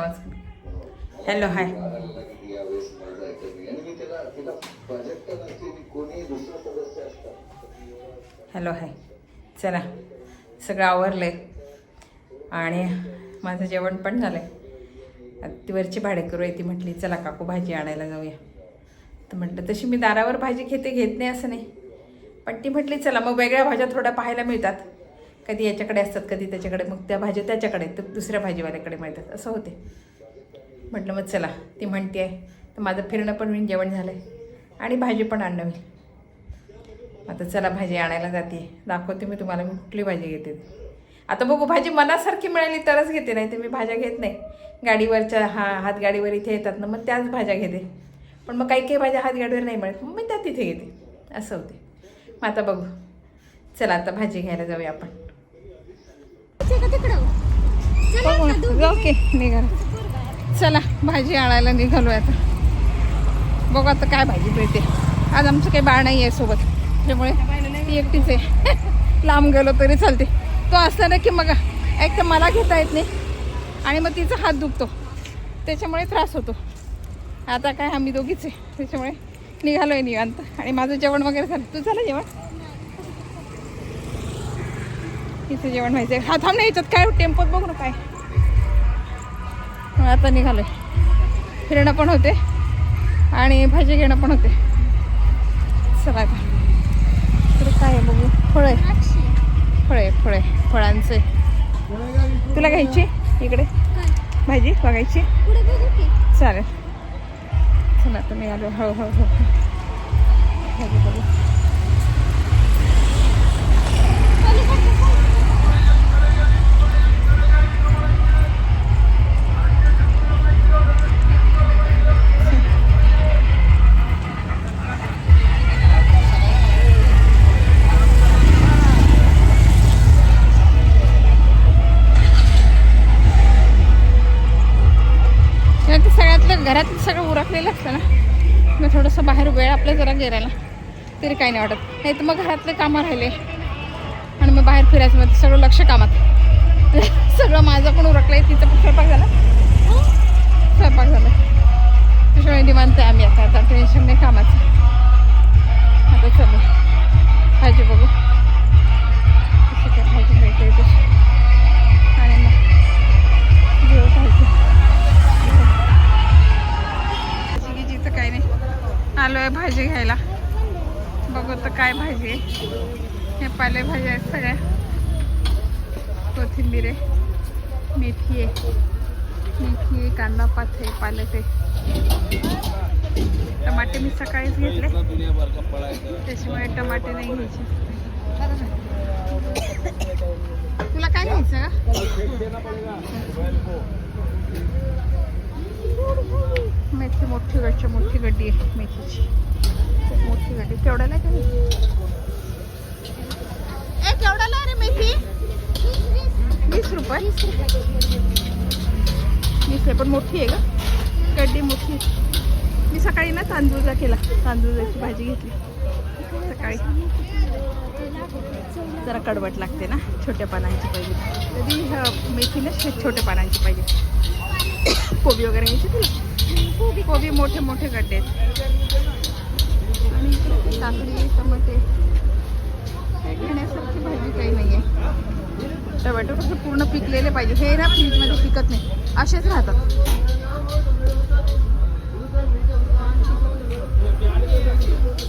आवाज. Hello hi. Hello hi. चला सगळं आवरलंय आणि माझं जेवण पण झालंय. ती वरची भाडेकरू आहे, ती म्हटली चला काकू भाजी आणायला जाऊया. तर म्हटलं तशी मी दारावर भाजी घेत नाही असं नाही, पण ती म्हटली चला मग वेगळ्या भाज्या थोड्या पाहायला मिळतात. कधी याच्याकडे असतात कधी त्याच्याकडे, मग त्या भाज्या त्याच्याकडे तर दुसऱ्या भाजीवाल्याकडे मिळतात असं होते. म्हटलं मग चला ती म्हणते आहे तर माझं फिरणं पण होईल, जेवण झालं आहे आणि भाजी पण आणणं होईल. आता चला भाजी आणायला जाते, दाखवते मी तुम्हाला मी कुठली भाजी घेते. आता बघू भाजी मनासारखी मिळाली तरच घेते, नाही तर मी भाज्या घेत नाही. गाडीवरच्या हातगाडीवर इथे येतात ना, मग त्याच भाज्या घेते. पण मग काही भाज्या हातगाडीवर नाही मिळत, मग मी त्या तिथे घेते असं होते. मग आता बघू, चला आता भाजी घ्यायला जाऊया आपण. ओके निघा, चला भाजी आणायला निघालो आता. बघू आता काय भाजी मिळते. आज आमचं काही बाळ नाही आहे सोबत, त्यामुळे ती एकटीच आहे. लांब गेलो तरी चालते. तो असला ना की मग एक तर मला घेता येत नाही आणि मग तिचा हात दुखतो, त्याच्यामुळे त्रास होतो. आता काय आम्ही दोघीच आहे, त्याच्यामुळे निघालो आहे निवांत. आणि माझं जेवण वगैरे झालं. तू झालं जेवण? इथे जेवण व्हायचं आहे. हा थांब नाही, याच्यात काय टेम्पोत बघू ना काय. आता निघालो आहे, फिरणं पण होते आणि भाजी घेणं पण होते. चला आता इकडे काय आहे बघू. फळे फळांचे. तुला घ्यायची इकडे भाजी बघायची? चालेल चला आता निघालो. हो भाजी बघू. घरात सगळं उरकलेलं असतं ना, मग थोडंसं बाहेर वेळ आपल्या जरा गेरायला तरी काही नाही वाटत. नाही तर मग घरातले कामं राहिले आणि मग बाहेर फिरायचं, मग सगळं लक्ष कामात. सगळं माझं पण उरकलं आहे, तिचं पण स्वयंपाक झाला. त्याच्यामुळे निवांत आहे आम्ही आता टेन्शन नाही कामाचं. आता चलो भाजी बघू कशी काय भाजी मिळते तशी आणि मग घेऊ भाजी. काही नाही, आलो आहे भाजी घ्यायला. बघू तर काय भाजी आहे. हे पालेभाज्या आहेत सगळ्या. कोथिंबीर आहे, मेथी आहे, कांदा पात आहे, पालक आहे. टमाटे मी सकाळीच घेतले, त्याच्यामुळे टमाटे नाही घ्यायचे. तुला काय घ्यायचं का? मेथी मोठी गड्डी आहे मेथीची, मोठी गड्डी. केवढ्याला आहे केवढ्याला रे मेथी? 20 रुपये. 20 आहे पण मोठी आहे का गड्डी, मोठी आहे. मी सकाळी ना तांदूळचा केला, तांदूळाची भाजी घेतली सकाळी. जरा कडवट लागते ना, छोट्या पानांची पाहिजे. कधी मेथी ना छोट्या पानांची पाहिजे. कोबी वगैरे घ्यायची तुला? कोबी मोठे गड्डे आहेत. आणि इकडे काकडी, टमाटे घेण्यासारखी भाजी काही नाही आहे. टोमॅटो कसं पूर्ण पिकलेले पाहिजे, हे ना फ्रीजमध्ये पिकत नाही, असेच राहतात.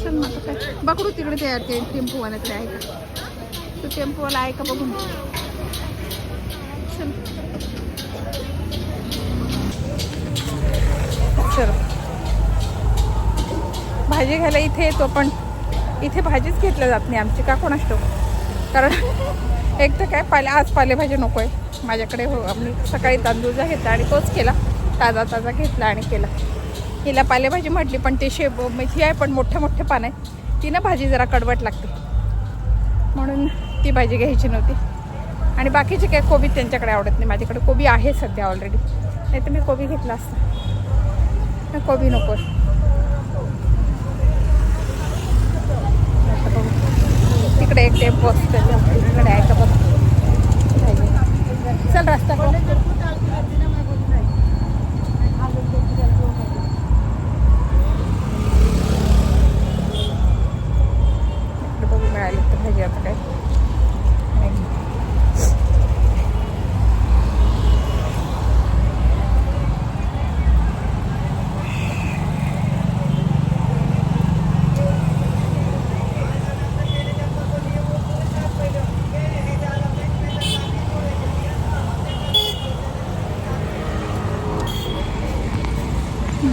चल मग काय बघू तिकडे ते टेम्पोवाल्याकडे आहे का, तो टेम्पोवाला आहे का बघून. चल चल भाजी घ्यायला इथे येतो, पण इथे भाजीच घेतल्या जात नाही आमची का कोणास ठाऊक. कारण एक तर काय आज पालेभाजी नको आहे माझ्याकडे. हो आम्ही सकाळी तांदूळचा घेतला आणि तोच केला, ताजा घेतला आणि केला. हिला पालेभाजी म्हटली, पण ते मेथी आहे पण मोठे पान आहे, ती ना भाजी जरा कडवट लागते म्हणून ती भाजी घ्यायची नव्हती. आणि बाकीचे काय कोबी त्यांच्याकडे आवडत नाही, माझ्याकडे कोबी आहे सध्या ऑलरेडी, नाही तर मी कोबी घेतला असता. कोबी नको. तिकडे एक टेम्पो असतो, तिकडे आहे का बघ. चल रस्ता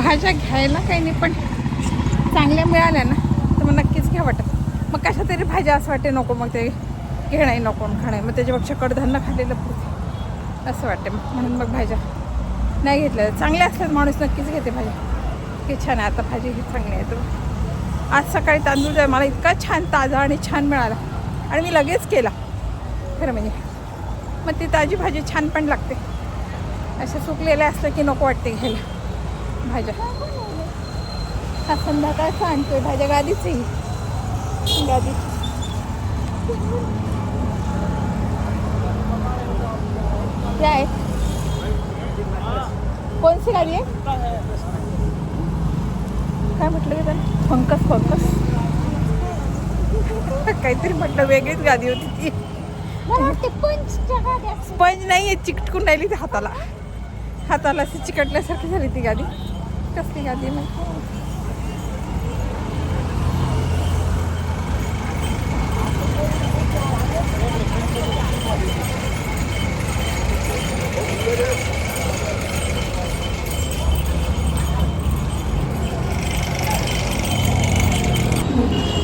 भाज्या घ्यायला काही नाही, पण चांगल्या मिळाल्या ना तर मग नक्कीच घ्या वाटत. मग कशा तरी भाज्या असं वाटते नको, मग ते घेणंही नको खाणं, मग त्याच्यापेक्षा कडधान्य खाल्लेलं पुरते असं वाटते. म्हणून मग भाज्या नाही घेतल्या. चांगल्या असतात माणूस नक्कीच घेते भाज्या. की छान आहे आता भाजी ही चांगली आहे. तर आज सकाळी तांदूळ आहे मला इतका छान ताजा आणि छान मिळाला आणि मी लगेच केला खरं म्हणजे. मग ती ताजी भाजी छान पण लागते. अशा सुकलेल्या असतं की नको वाटते घ्यायला भाज्या. हा संध्याकाळचा आणतोय भाज्या. गादीच आहे गादी. क्या आहे? कोणती गाडी आहे? काय म्हटलं की त्यानं? फंकस फंकस काहीतरी म्हटलं. वेगळीच गादी होती ती. स्पंज नाही आहे, चिकटकून राहिली ती हाताला. हाताला अशी चिकटल्यासारखी झाली ती गादी. कसली गादी माहिती?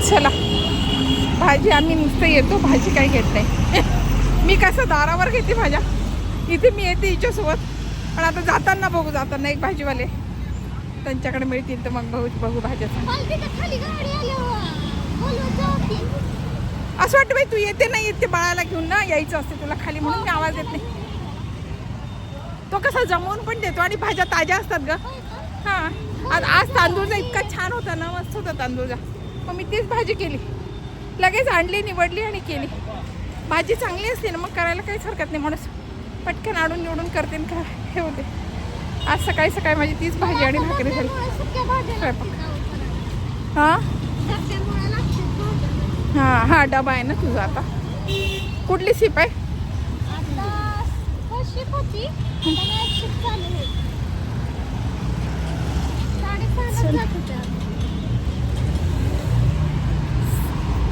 चला भाजी आम्ही नुसतं येतो, भाजी काही घेत नाही. मी कसं दारावर घेते भाज्या, इथे मी येते हिच्यासोबत. पण आता जाताना बघू, जाताना एक भाजीवाले त्यांच्याकडे मिळतील तर मग बघू भाज्या. असं वाटतं बाई तू येते नाही येते बाळाला घेऊन ना, यायचं असते तुला खाली म्हणून मी आवाज देत नाही. तो कसा जमवून पण देतो आणि भाज्या ताज्या असतात ग. हां आज तांदूळचा इतका छान होता ना, मस्त होता तांदूळचा. मग मी तीच भाजी केली, लगेच आणली, निवडली आणि केली. भाजी चांगली असते ना मग करायला काहीच हरकत नाही. माणूस पटकन आडून निवडून करते का हे होते. आज सकाळी सकाळी माझी तीच भाजी आणि भाकरी झाली स्वयंपाक. हां हां हां डबा आहे ना तुझा आता. कुठली शिप आहे?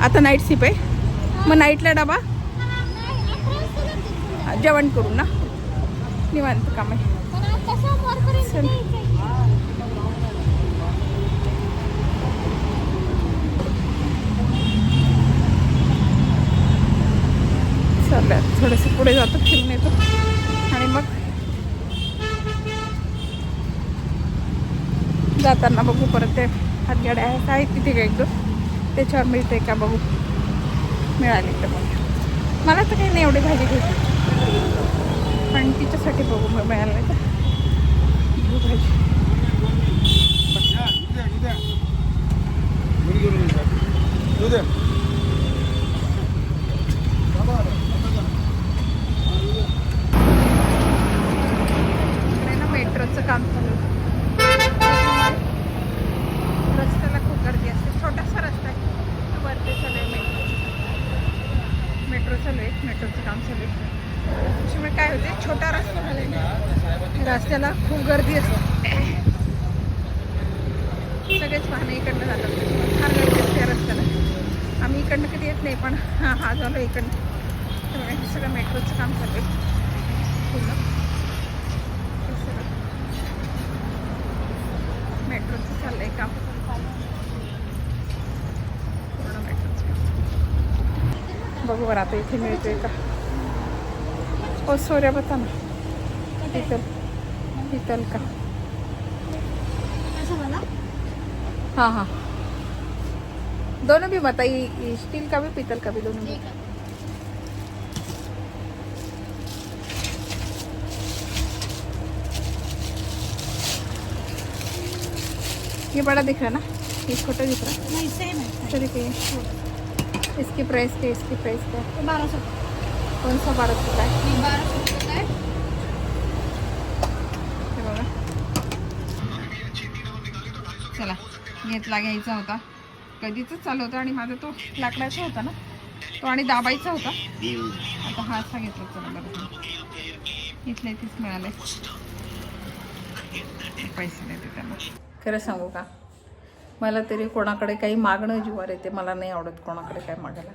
आता नाईट शिप आहे. मग नाईटला डबा जेवण करू ना, निवांत काम आहे. चाललं थोडंसं पुढे जातो, फिरून येतो आणि मग जाताना बघू परत. ते हातगाड्या आहेत तिथे एक दोन, त्याच्यावर मिळते का बघू. मिळाली तर बघू. मला तर काही नाही एवढी भाजी घ्यायची, पण तिच्यासाठी बघू मग मिळालं नाही तर घेऊ भाजी. मेट्रोचं काम चालू आहे. रस्त्याला खूप गर्दी असते. छोटासा रस्ता आहे, वरती चालू आहे मेट्रो चालू आहे. मेट्रोचं काम चालू आहे. त्याच्यामुळे काय होते, छोटा रस्ता झाला, रस्त्याला खूप गर्दी असते. सगळेच वाहने इकडनं जातात, फार गर्दी असते या रस्त्याला. आम्ही इकडनं कधी येत नाही, पण हा झालो इकडनं. त्यामुळे हे सगळं मेट्रोचं काम चालू आहे पूर्ण. मेट्रोचं चाललं आहे काम पूर्ण मेट्रोचं. बघू बरं आता इथे मिळतोय का. ओ सोऱ्या बता ना, पीतल का. हाँ हाँ दोनों भी बताइए, स्टील का भी पीतल का भी, दोनों भी. ये बड़ा दिख रहा है ना, ये छोटा दिख रहा है? नहीं सेम है. चलिए देखिए इसकी प्राइस क्या, इसकी प्राइस क्या? 1200. कौन सा 1200 का है? 1200 का है. चला घेतला, घ्यायचा होता कधीच चालू होता आणि माझा तो लाकडाचा होता ना तो, आणि दाबायचा होता. आता हा असा घेतला. चला बरं इथले तीच मिळाले, पैसे देते त्यांना. खरं सांगू का, मला तरी कोणाकडे काही मागणं जीवावर येते. मला नाही आवडत कोणाकडे काय मागायला.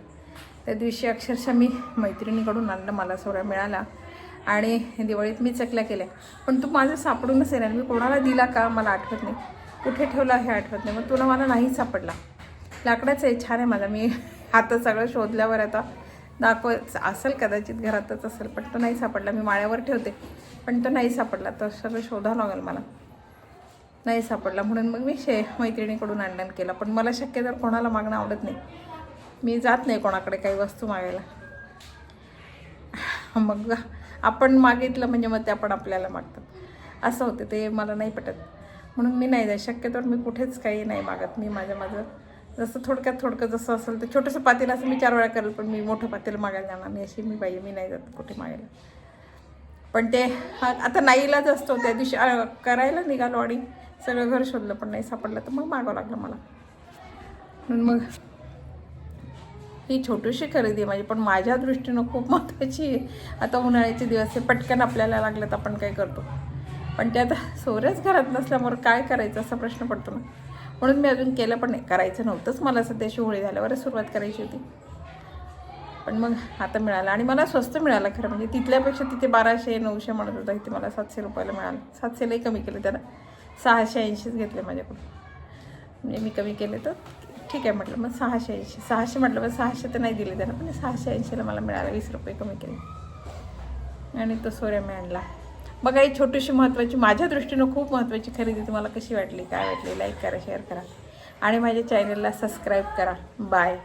त्या दिवशी अक्षरशः मी मैत्रिणीकडून आणलं, मला सोऱ्या मिळाला आणि दिवाळीत मी चकल्या केल्या, पण तू माझं सापडूनच येणार. मी कोणाला दिला का मला आठवत नाही, कुठे ठेवला हे आठवत नाही. मग तुला मला नाही सापडला. लाकडाचं आहे, छान आहे माझा. मी आता सगळं शोधल्यावर आता असेल कदाचित घरातच असेल, पण तो नाही सापडला. मी माळ्यावर ठेवते पण तो नाही सापडला. तर सगळं शोधावं लागेल मला. नाही सापडला म्हणून मग मी मैत्रिणीकडून आणलं केलं. पण मला शक्य तर कोणाला मागणं आवडत नाही. मी जात नाही कोणाकडे काही वस्तू मागायला. मग आपण मागितलं म्हणजे मग ते आपण आपल्याला मागतात असं होते. ते मला नाही पटत म्हणून मी नाही जात. शक्यतोवर मी कुठेच काही नाही मागत. मी माझं जसं थोडकं जसं असेल तर छोटंसं पातेल असं मी 4 वेळा करेल, पण मी मोठं पातेल मागायला जाणार नाही. अशी मी पाहिजे, मी नाही जात कुठे मागायला. पण ते आता नाईलाच असतो. त्या दिवशी करायला निघालो आणि सगळं घर शोधलं पण नाही सापडलं, तर मग मागावं लागलं मला. म्हणून मग ही छोटीशी खरेदी आहे माझी, पण माझ्या दृष्टीनं खूप महत्त्वाची आहे. आता उन्हाळ्याचे दिवस आहे, पटकन आपल्याला लागलं तर आपण काय करतो. पण ते आता सोऱ्याच घरात नसल्यामुळे काय करायचं असा प्रश्न पडतो ना. म्हणून मी अजून केलं पण नाही. करायचं नव्हतंच मला. सध्या होळी झाल्यावरच सुरुवात करायची होती, पण मग आता मिळालं. आणि मला स्वस्त मिळालं खरं म्हणजे. तिथल्यापेक्षा तिथे 1200-900 म्हणत होता, इथे मला 700 रुपयाला मिळालं. 700लाही कमी केलं त्यानं. 680च घेतले माझ्याकडून. म्हणजे मी कमी केले तर ठीक आहे म्हटलं. मग 680 म्हटलं. मग 600 तर नाही दिले त्यानं, पण 680ला मला मिळालं. 20 रुपये कमी केले आणि तो सोऱ्या मी आणला. बघा, ही छोटीशी महत्त्वाची, माझ्या दृष्टीनं खूप महत्त्वाची खरेदी तुम्हाला कशी वाटली, काय वाटली, लाईक करा, शेअर करा आणि माझ्या चॅनलला सबस्क्राईब करा. बाय.